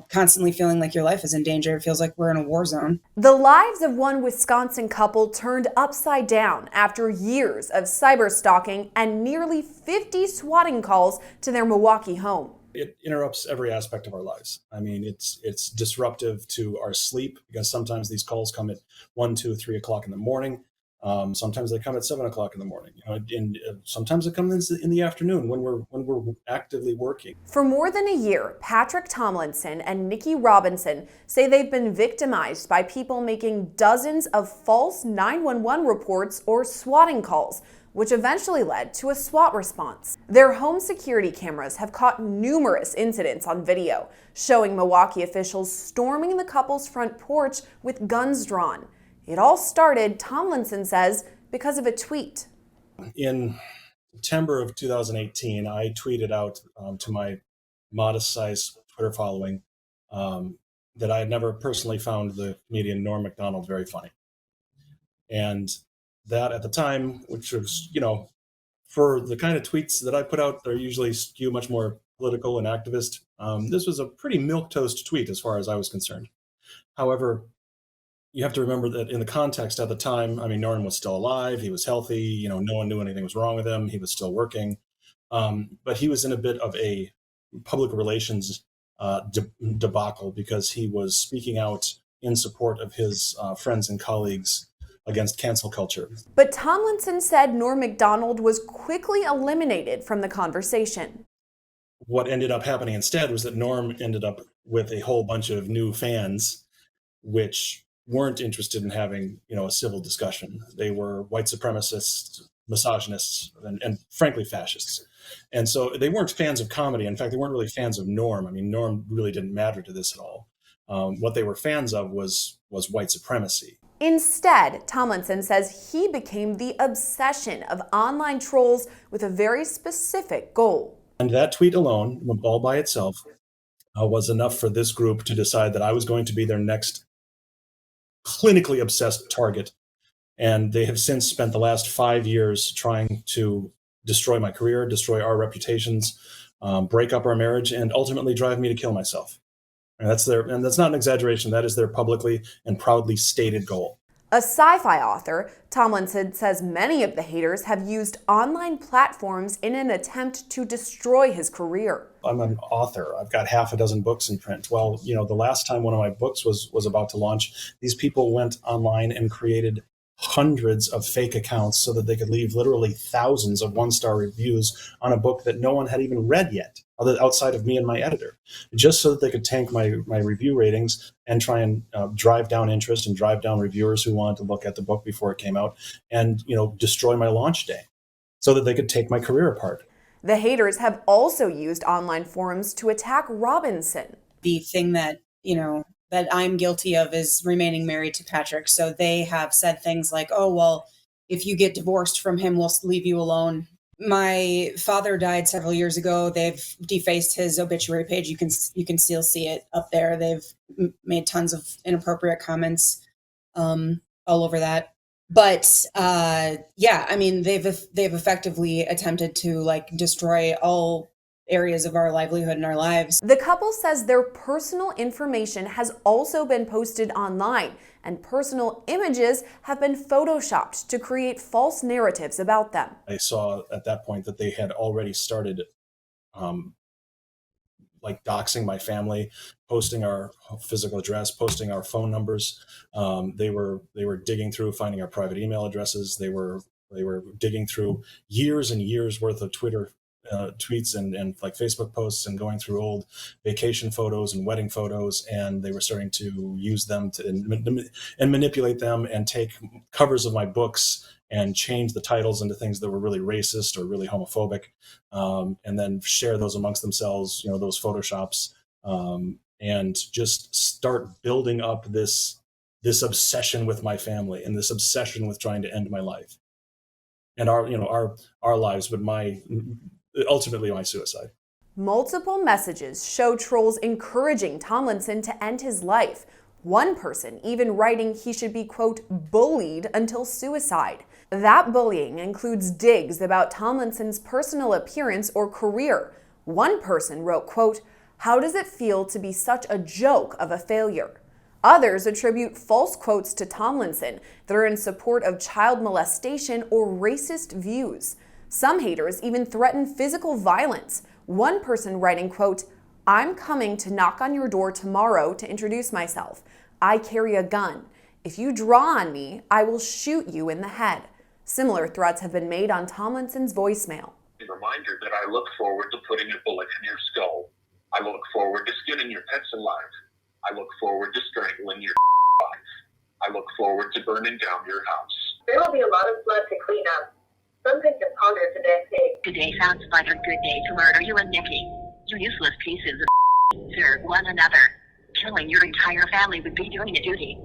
constantly feeling like your life is in danger. It feels like we're in a war zone. The lives of one Wisconsin couple turned upside down after years of cyber stalking and nearly 50 swatting calls to their Milwaukee home. It interrupts every aspect of our lives. I mean, it's disruptive to our sleep because sometimes these calls come at 1, 2, 3 o'clock in the morning. Sometimes they come at 7 o'clock in the morning, and sometimes it comes in the afternoon when we're actively working. For more than a year, Patrick Tomlinson and Nikki Robinson say they've been victimized by people making dozens of false 911 reports or swatting calls, which eventually led to a SWAT response. Their home security cameras have caught numerous incidents on video, showing Milwaukee officials storming the couple's front porch with guns drawn. It all started, Tomlinson says, because of a tweet. In September of 2018, I tweeted out to my modest-sized Twitter following that I had never personally found the comedian Norm Macdonald very funny. And that at the time, which was, for the kind of tweets that I put out, they're usually skew much more political and activist. This was a pretty milquetoast tweet as far as I was concerned. However, you have to remember that in the context at the time, I mean, Norm was still alive. He was healthy. No one knew anything was wrong with him. He was still working. But he was in a bit of a public relations debacle because he was speaking out in support of his friends and colleagues against cancel culture. But Tomlinson said Norm Macdonald was quickly eliminated from the conversation. What ended up happening instead was that Norm ended up with a whole bunch of new fans, which weren't interested in having, a civil discussion. They were white supremacists, misogynists, and frankly, fascists. And so they weren't fans of comedy. In fact, they weren't really fans of Norm. I mean, Norm really didn't matter to this at all. What they were fans of was white supremacy. Instead, Tomlinson says he became the obsession of online trolls with a very specific goal. And that tweet alone, all by itself, was enough for this group to decide that I was going to be their next clinically obsessed target. And they have since spent the last 5 years trying to destroy my career, destroy our reputations, break up our marriage, and ultimately drive me to kill myself. And that's not an exaggeration. That is their publicly and proudly stated goal. A sci-fi author, Tomlinson says many of the haters have used online platforms in an attempt to destroy his career. I'm an author. I've got half a dozen books in print. Well, the last time one of my books was about to launch, these people went online and created hundreds of fake accounts so that they could leave literally thousands of one-star reviews on a book that no one had even read yet, outside of me and my editor, just so that they could tank my review ratings and try and drive down interest and drive down reviewers who wanted to look at the book before it came out and, destroy my launch day so that they could take my career apart. The haters have also used online forums to attack Robinson. The thing that, that I'm guilty of is remaining married to Patrick. So they have said things like, oh, well, if you get divorced from him, we'll leave you alone. My father died several years ago. They've defaced his obituary page. You can still see it up there. They've made tons of inappropriate comments all over that. But yeah, I mean, they've effectively attempted to destroy all areas of our livelihood and our lives. The couple says their personal information has also been posted online, and personal images have been photoshopped to create false narratives about them. I saw at that point that they had already started doxing my family, posting our physical address, posting our phone numbers. They were digging through, finding our private email addresses. They were digging through years and years worth of Twitter tweets and Facebook posts and going through old vacation photos and wedding photos, and they were starting to use them and manipulate them and take covers of my books and change the titles into things that were really racist or really homophobic, and then share those amongst themselves, those photoshops, and just start building up this obsession with my family and this obsession with trying to end my life and our lives, but ultimately my suicide. Multiple messages show trolls encouraging Tomlinson to end his life. One person even writing he should be, quote, bullied until suicide. That bullying includes digs about Tomlinson's personal appearance or career. One person wrote, quote, How does it feel to be such a joke of a failure? Others attribute false quotes to Tomlinson that are in support of child molestation or racist views. Some haters even threaten physical violence. One person writing, quote, "I'm coming to knock on your door tomorrow to introduce myself. I carry a gun. If you draw on me, I will shoot you in the head." Similar threats have been made on Tomlinson's voicemail. A reminder that I look forward to putting a bullet in your skull. I look forward to skinning your pets alive. I look forward to strangling your life. I look forward to burning down your house. There will be a lot of blood to clean up. Some victims ponder to death pig. Today sounds like a good day to murder you and Nikki. You useless pieces of serve one another. Killing your entire family would be doing a duty.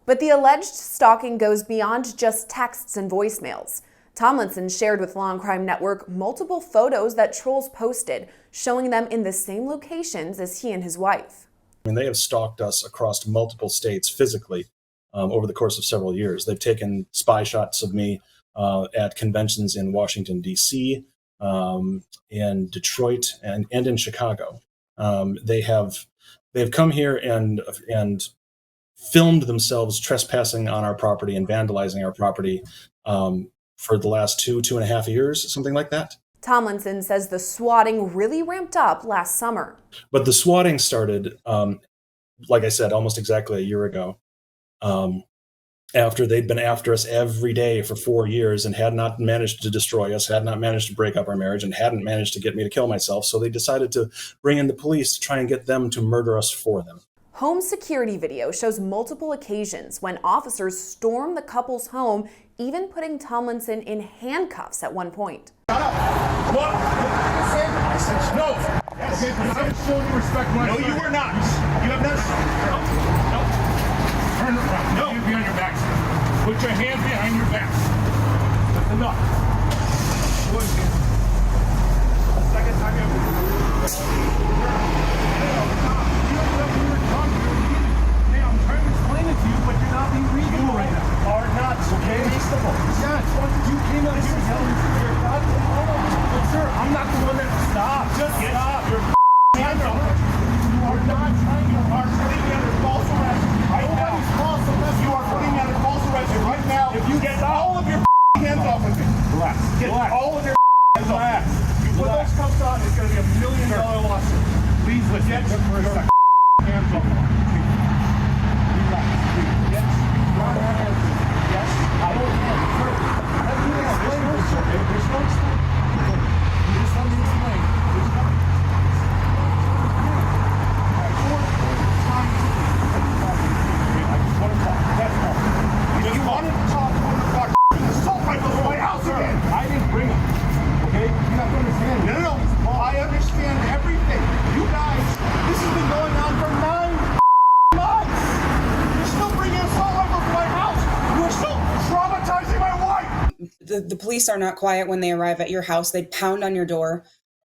But the alleged stalking goes beyond just texts and voicemails. Tomlinson shared with Law&Crime Network multiple photos that trolls posted, showing them in the same locations as he and his wife. I mean, they have stalked us across multiple states physically over the course of several years. They've taken spy shots of me at conventions in Washington, D.C., in Detroit, and in Chicago. They've come here and filmed themselves trespassing on our property and vandalizing our property for the last 2.5 years, something like that. Tomlinson says the swatting really ramped up last summer. But the swatting started, like I said, almost exactly a year ago, after they'd been after us every day for 4 years and had not managed to destroy us, had not managed to break up our marriage, and hadn't managed to get me to kill myself. So they decided to bring in the police to try and get them to murder us for them. Home security video shows multiple occasions when officers stormed the couple's home, even putting Tomlinson in handcuffs at one point. Shut up! What? I said no! Yes. Okay, but I'm showing you respect. No, you were not. You have not. No. No. Turn around. No. Hands behind your back. Put your hands behind your back. That's enough. Good. The second time I'm trying to explain it to you, but you're not being reasonable right now. You are not, okay? Reasonable. Yes. You came up here telling me you're not. But sir, I'm not the one that. Stop. Just stop. Your hands off. You are not trying. You are putting me under false arrest right now. False arrest. You are putting me under false arrest right now. If you get all of your hands off of me. Relax. Get all of your hands off. You put those cuffs on, it's going to be $1 million lawsuit. Please listen. Get your hands off. Relax. Yes. Yes. I don't know. Sir, let me explain this, sir. There's no explain. You just let me explain. There's no. I just want to talk. That's all. You wanted to talk. Assault rifles in my house again. I didn't bring them. Okay? You have to understand. No. I understand everything. You guys, this has been going on for 9 months. You're still bringing assault rifles to my house. You're still traumatizing my wife. The police are not quiet when they arrive at your house. They pound on your door.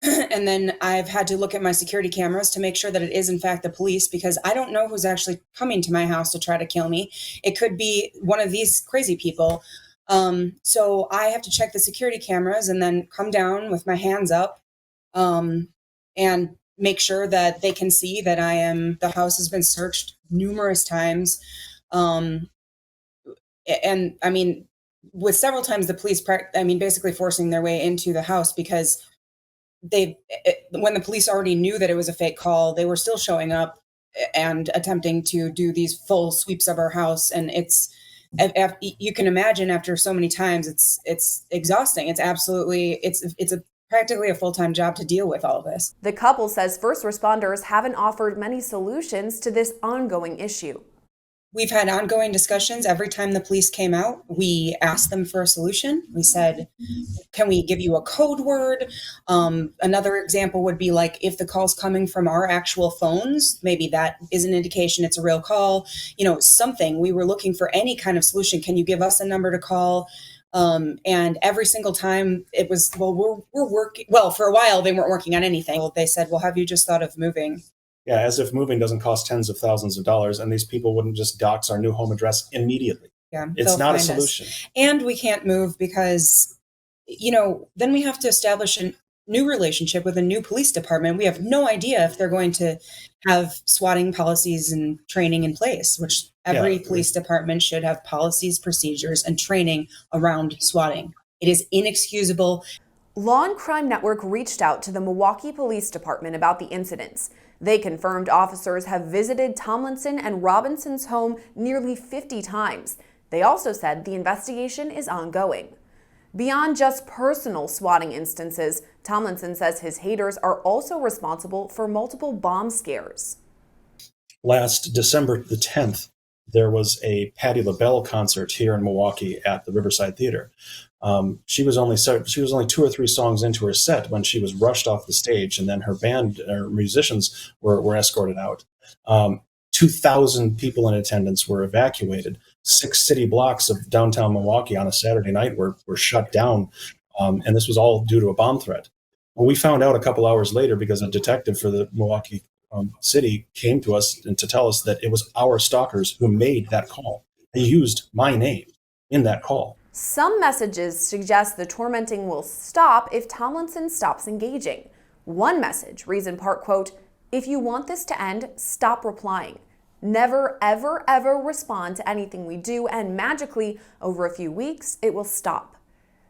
And then I've had to look at my security cameras to make sure that it is in fact the police, because I don't know who's actually coming to my house to try to kill me. It could be one of these crazy people. So I have to check the security cameras and then come down with my hands up and make sure that they can see that the house has been searched numerous times. And I mean, with several times the police, basically forcing their way into the house, because when the police already knew that it was a fake call, they were still showing up and attempting to do these full sweeps of our house. And you can imagine after so many times, it's exhausting. It's absolutely, practically a full-time job to deal with all of this. The couple says first responders haven't offered many solutions to this ongoing issue. We've had ongoing discussions. Every time the police came out, we asked them for a solution. We said, can we give you a code word? Another example would be like, if the call's coming from our actual phones, maybe that is an indication it's a real call. Something. We were looking for any kind of solution. Can you give us a number to call? And every single time it was, well, we're working. Well, for a while, they weren't working on anything. They said, well, have you just thought of moving? Yeah, as if moving doesn't cost tens of thousands of dollars, and these people wouldn't just dox our new home address immediately. Yeah, it's not a solution. And we can't move because, then we have to establish new relationship with a new police department. We have no idea if they're going to have swatting policies and training in place, which every police department should have policies, procedures, and training around swatting. It is inexcusable. Law&Crime Network reached out to the Milwaukee Police Department about the incidents. They confirmed officers have visited Tomlinson and Robinson's home nearly 50 times. They also said the investigation is ongoing. Beyond just personal swatting instances, Tomlinson says his haters are also responsible for multiple bomb scares. Last December the 10th, there was a Patti LaBelle concert here in Milwaukee at the Riverside Theater. She was only 2 or 3 songs into her set when she was rushed off the stage, and then her band or musicians were escorted out. 2,000 people in attendance were evacuated. 6 city blocks of downtown Milwaukee on a Saturday night were shut down, and this was all due to a bomb threat. Well, we found out a couple hours later because a detective for the Milwaukee city came to us and to tell us that it was our stalkers who made that call. They used my name in that call. Some messages suggest the tormenting will stop if Tomlinson stops engaging. One message reads in part, quote, "If you want this to end, stop replying. Never, ever, ever respond to anything we do, and magically, over a few weeks, it will stop."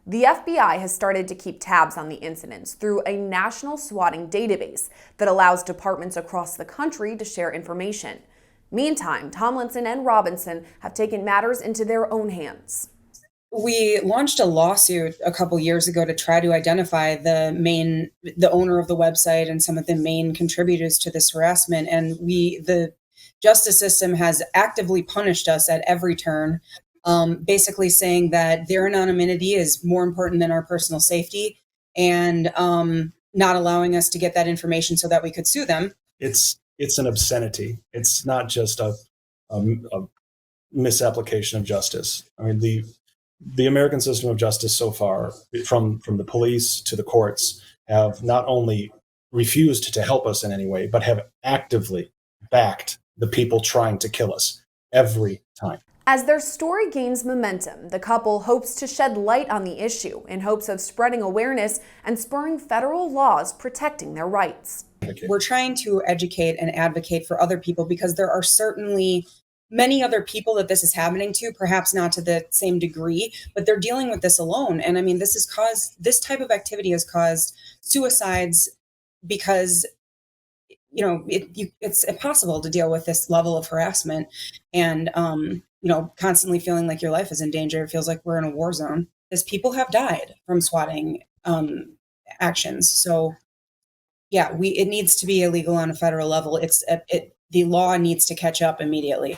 The FBI has started to keep tabs on the incidents through a national swatting database that allows departments across the country to share information. Meantime, Tomlinson and Robinson have taken matters into their own hands. We launched a lawsuit a couple years ago to try to identify the owner of the website and some of the main contributors to this harassment. And the justice system has actively punished us at every turn, basically saying that their anonymity is more important than our personal safety, and not allowing us to get that information so that we could sue them. It's an obscenity. It's not just a misapplication of justice. I mean, the American system of justice so far, from the police to the courts, have not only refused to help us in any way, but have actively backed the people trying to kill us every time. As their story gains momentum, the couple hopes to shed light on the issue in hopes of spreading awareness and spurring federal laws protecting their rights. We're trying to educate and advocate for other people because there are certainly many other people that this is happening to, perhaps not to the same degree, but they're dealing with this alone. And I mean, this type of activity has caused suicides because, it's impossible to deal with this level of harassment and, constantly feeling like your life is in danger. It feels like we're in a war zone, because people have died from swatting actions. So yeah, it needs to be illegal on a federal level. The law needs to catch up immediately.